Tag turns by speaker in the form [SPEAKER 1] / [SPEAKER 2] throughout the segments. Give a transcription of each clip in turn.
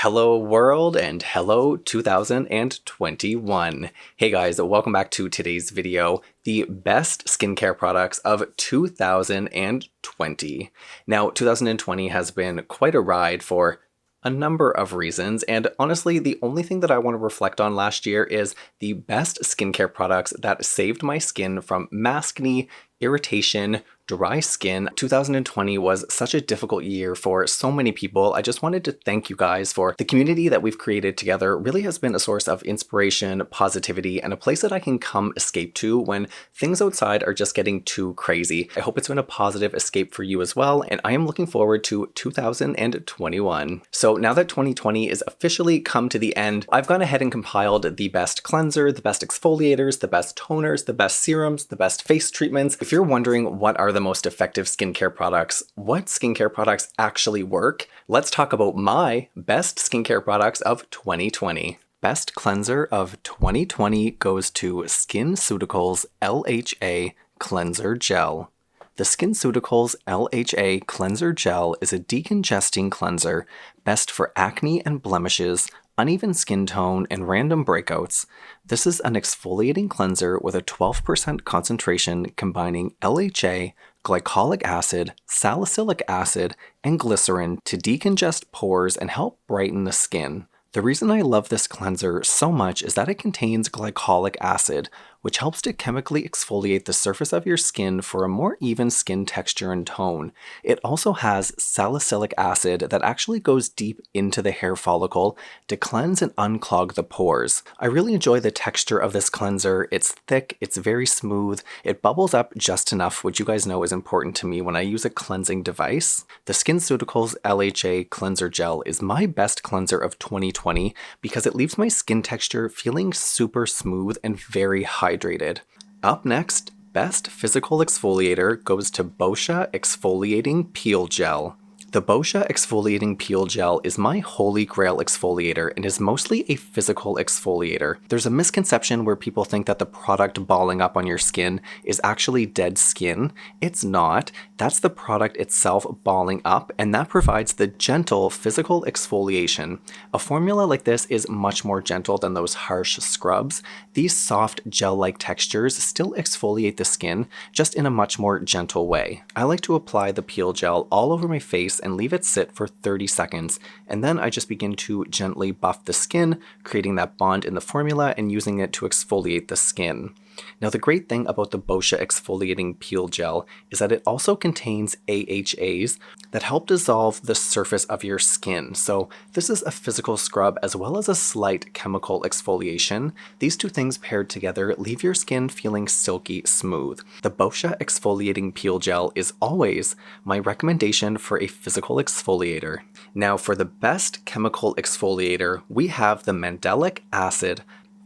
[SPEAKER 1] Hello world and hello 2021. Hey guys, welcome back to today's video, the best skincare products of 2020. Now, 2020 has been quite a ride for a number of reasons, and honestly, the only thing that I want to reflect on last year is the best skincare products that saved my skin from maskne, irritation, dry skin. 2020 was such a difficult year for so many people. I just wanted to thank you guys for the community that we've created together. It really has been a source of inspiration, positivity, and a place that I can come escape to when things outside are just getting too crazy. I hope it's been a positive escape for you as well, and I am looking forward to 2021. So now that 2020 is officially come to the end, I've gone ahead and compiled the best cleanser, the best exfoliators, the best toners, the best serums, the best face treatments. If you're wondering what are the most effective skincare products, what skincare products actually work, let's talk about my best skincare products of 2020. Best cleanser of 2020 goes to SkinCeuticals LHA Cleanser Gel. The SkinCeuticals LHA Cleanser Gel is a decongesting cleanser best for acne and blemishes, uneven skin tone, and random breakouts. This is an exfoliating cleanser with a 12% concentration combining LHA, glycolic acid, salicylic acid, and glycerin to decongest pores and help brighten the skin. The reason I love this cleanser so much is that it contains glycolic acid, which helps to chemically exfoliate the surface of your skin for a more even skin texture and tone. It also has salicylic acid that actually goes deep into the hair follicle to cleanse and unclog the pores. I really enjoy the texture of this cleanser. It's thick, it's very smooth, it bubbles up just enough, which you guys know is important to me when I use a cleansing device. The SkinCeuticals LHA Cleanser Gel is my best cleanser of 2020 because it leaves my skin texture feeling super smooth and very hydrated. Up next, best physical exfoliator goes to Boscia Exfoliating Peel Gel. The Boscia Exfoliating Peel Gel is my holy grail exfoliator and is mostly a physical exfoliator. There's a misconception where people think that the product balling up on your skin is actually dead skin. It's not. That's the product itself balling up, and that provides the gentle physical exfoliation. A formula like this is much more gentle than those harsh scrubs. These soft gel-like textures still exfoliate the skin, just in a much more gentle way. I like to apply the peel gel all over my face and leave it sit for 30 seconds, and then I just begin to gently buff the skin, creating that bond in the formula and using it to exfoliate the skin. Now, the great thing about the Boscia Exfoliating Peel Gel is that it also contains AHAs that help dissolve the surface of your skin. So this is a physical scrub as well as a slight chemical exfoliation. These two things paired together leave your skin feeling silky smooth. The Boscia Exfoliating Peel Gel is always my recommendation for a physical exfoliator. Now, for the best chemical exfoliator, we have the Mandelic Acid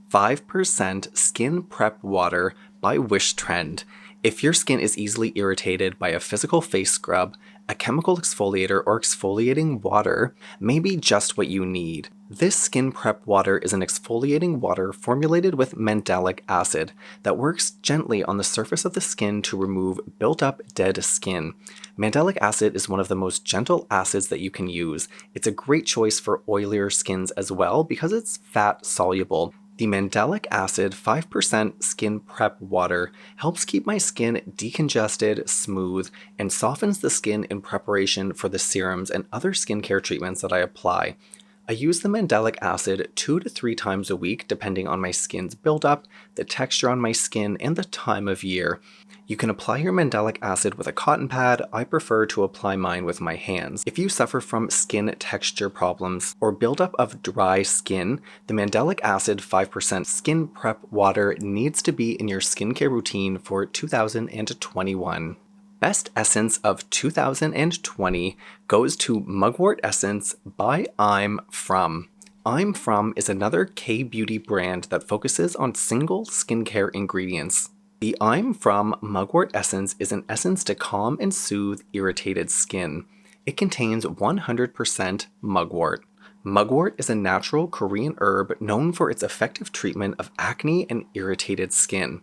[SPEAKER 1] 5% Skin Prep Water by Wishtrend. If your skin is easily irritated by a physical face scrub, a chemical exfoliator or exfoliating water may be just what you need. This skin prep water is an exfoliating water formulated with mandelic acid that works gently on the surface of the skin to remove built-up dead skin. Mandelic acid is one of the most gentle acids that you can use. It's a great choice for oilier skins as well because it's fat soluble. The Mandelic Acid 5% Skin Prep Water helps keep my skin decongested, smooth, and softens the skin in preparation for the serums and other skincare treatments that I apply. I use the Mandelic Acid 2 to 3 times a week depending on my skin's buildup, the texture on my skin, and the time of year. You can apply your Mandelic Acid with a cotton pad. I prefer to apply mine with my hands. If you suffer from skin texture problems or buildup of dry skin, the Mandelic Acid 5% Skin Prep Water needs to be in your skincare routine for 2021. Best Essence of 2020 goes to Mugwort Essence by I'm From. I'm From is another K-beauty brand that focuses on single skincare ingredients. The I'm From Mugwort Essence is an essence to calm and soothe irritated skin. It contains 100% mugwort. Mugwort is a natural Korean herb known for its effective treatment of acne and irritated skin.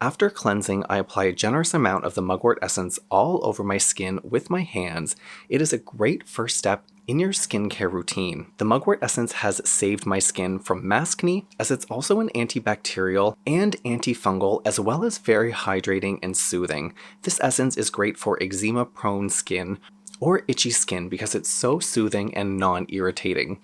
[SPEAKER 1] After cleansing, I apply a generous amount of the mugwort essence all over my skin with my hands. It is a great first step In your skincare routine, the Mugwort Essence has saved my skin from maskne, as it's also an antibacterial and antifungal, as well as very hydrating and soothing. This essence is great for eczema-prone skin or itchy skin because it's so soothing and non-irritating.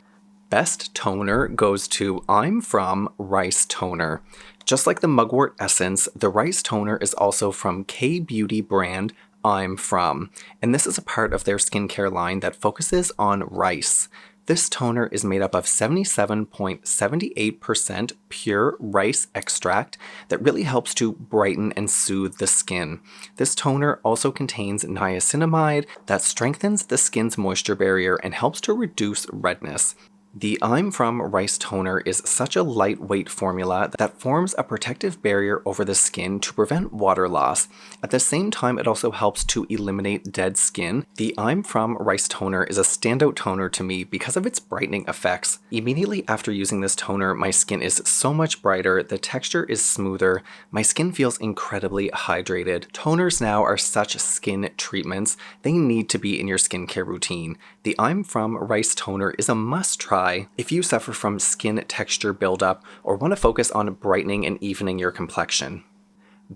[SPEAKER 1] Best toner goes to I'm From Rice Toner. Just like the Mugwort Essence, the Rice Toner is also from K-Beauty brand I'm From, and this is a part of their skincare line that focuses on rice. This toner is made up of 77.78% pure rice extract that really helps to brighten and soothe the skin. This toner also contains niacinamide that strengthens the skin's moisture barrier and helps to reduce redness. The I'm From Rice Toner is such a lightweight formula that forms a protective barrier over the skin to prevent water loss. At the same time, it also helps to eliminate dead skin. The I'm From Rice Toner is a standout toner to me because of its brightening effects. Immediately after using this toner, my skin is so much brighter, the texture is smoother, my skin feels incredibly hydrated. Toners now are such skin treatments, they need to be in your skincare routine. The I'm From Rice Toner is a must-try if you suffer from skin texture buildup or want to focus on brightening and evening your complexion.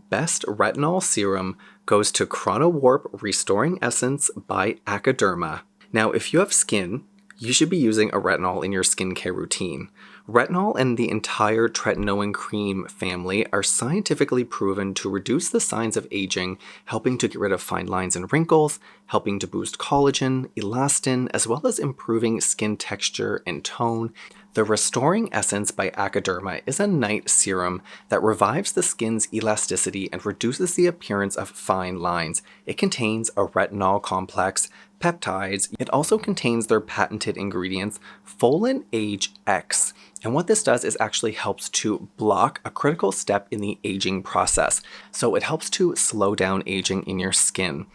[SPEAKER 1] Best retinol serum goes to Chrono Warp Restoring Essence by Acaderma. Now, if you have skin, you should be using a retinol in your skincare routine. Retinol and the entire tretinoin cream family are scientifically proven to reduce the signs of aging, helping to get rid of fine lines and wrinkles, helping to boost collagen, elastin, as well as improving skin texture and tone. The Restoring Essence by Acaderma is a night serum that revives the skin's elasticity and reduces the appearance of fine lines. It contains a retinol complex, peptides. It also contains their patented ingredients, Folin Age X. And what this does is actually helps to block a critical step in the aging process. So it helps to slow down aging in your skin.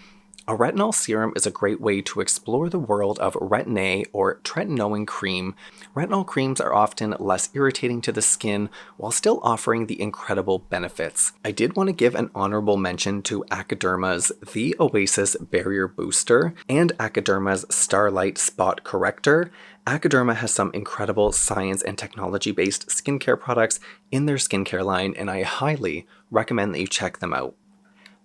[SPEAKER 1] A retinol serum is a great way to explore the world of Retin-A or tretinoin cream. Retinol creams are often less irritating to the skin while still offering the incredible benefits. I did want to give an honorable mention to Acaderma's The Oasis Barrier Booster and Acaderma's Starlight Spot Corrector. Acaderma has some incredible science and technology-based skincare products in their skincare line, and I highly recommend that you check them out.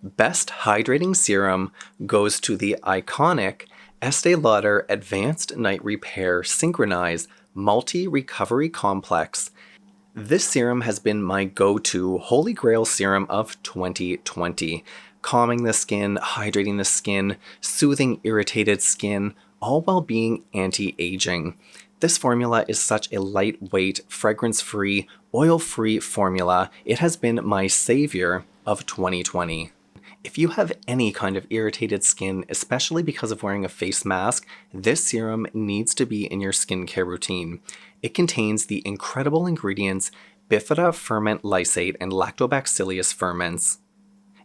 [SPEAKER 1] Best Hydrating Serum goes to the iconic Estee Lauder Advanced Night Repair Synchronized Multi-Recovery Complex. This serum has been my go-to holy grail serum of 2020. Calming the skin, hydrating the skin, soothing irritated skin, all while being anti-aging. This formula is such a lightweight, fragrance-free, oil-free formula. It has been my savior of 2020. If you have any kind of irritated skin, especially because of wearing a face mask, this serum needs to be in your skincare routine. It contains the incredible ingredients Bifida ferment lysate and lactobacillus ferments.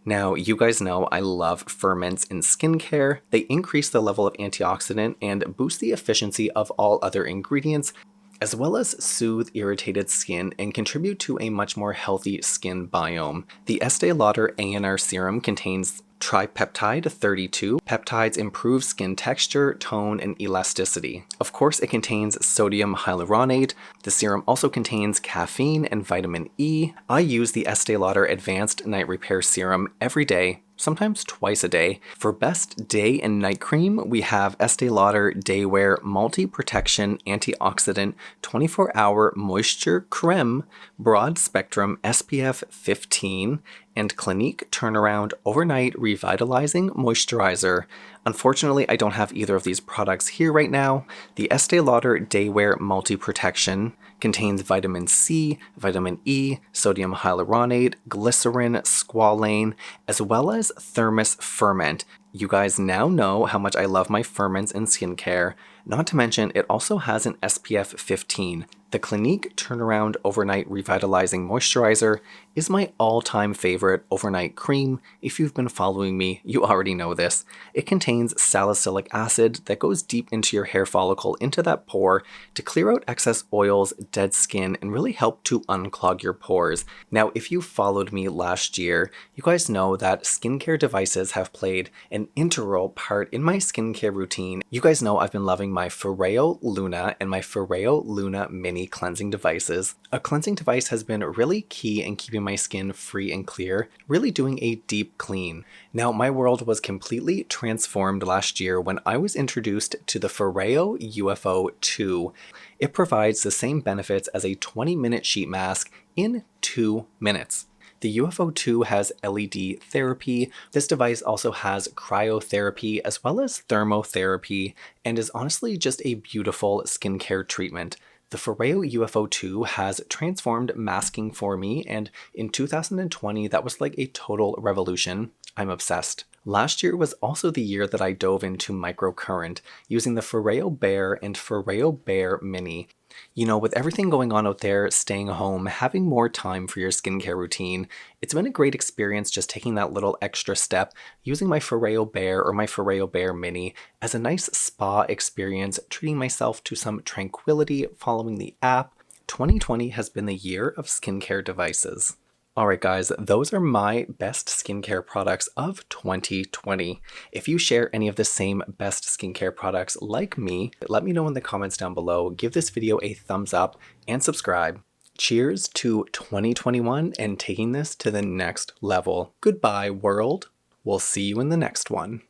[SPEAKER 1] Now, you guys know I love ferments in skincare. They increase the level of antioxidant and boost the efficiency of all other ingredients, as well as soothe irritated skin and contribute to a much more healthy skin biome. The Estee Lauder ANR serum contains tripeptide 32. Peptides improve skin texture, tone, and elasticity. Of course, it contains sodium hyaluronate. The serum also contains caffeine and vitamin E. I use the Estee Lauder Advanced Night Repair Serum every day, sometimes twice a day. For best day and night cream, we have Estee Lauder Daywear Multi-Protection Antioxidant 24-Hour Moisture Creme Broad Spectrum SPF 15 and Clinique Turnaround Overnight Revitalizing Moisturizer. Unfortunately, I don't have either of these products here right now. The Estee Lauder Daywear Multi-Protection contains vitamin C, vitamin E, sodium hyaluronate, glycerin, squalane, as well as thermos ferment. You guys now know how much I love my ferments in skincare. Not to mention, it also has an SPF 15. The Clinique Turnaround Overnight Revitalizing Moisturizer is my all-time favorite overnight cream. If you've been following me, you already know this. It contains salicylic acid that goes deep into your hair follicle, into that pore, to clear out excess oils, dead skin, and really help to unclog your pores. Now, if you followed me last year, you guys know that skincare devices have played an integral part in my skincare routine. You guys know I've been loving my Foreo Luna and my Foreo Luna Mini cleansing devices. A cleansing device has been really key in keeping my skin free and clear, really doing a deep clean. Now, my world was completely transformed last year when I was introduced to the Foreo UFO 2. It provides the same benefits as a 20-minute sheet mask in 2 minutes. The UFO 2 has LED therapy. This device also has cryotherapy as well as thermotherapy, and is honestly just a beautiful skincare treatment. The Foreo UFO 2 has transformed masking for me, and in 2020 that was like a total revolution. I'm obsessed. Last year was also the year that I dove into microcurrent using the Foreo Bear and Foreo Bear Mini. You know, with everything going on out there, staying home, having more time for your skincare routine, it's been a great experience just taking that little extra step, using my Foreo Bear or my Foreo Bear Mini as a nice spa experience, treating myself to some tranquility following the app. 2020 has been the year of skincare devices. Alright guys, those are my best skincare products of 2020. If you share any of the same best skincare products like me, let me know in the comments down below. Give this video a thumbs up and subscribe. Cheers to 2021 and taking this to the next level. Goodbye world. We'll see you in the next one.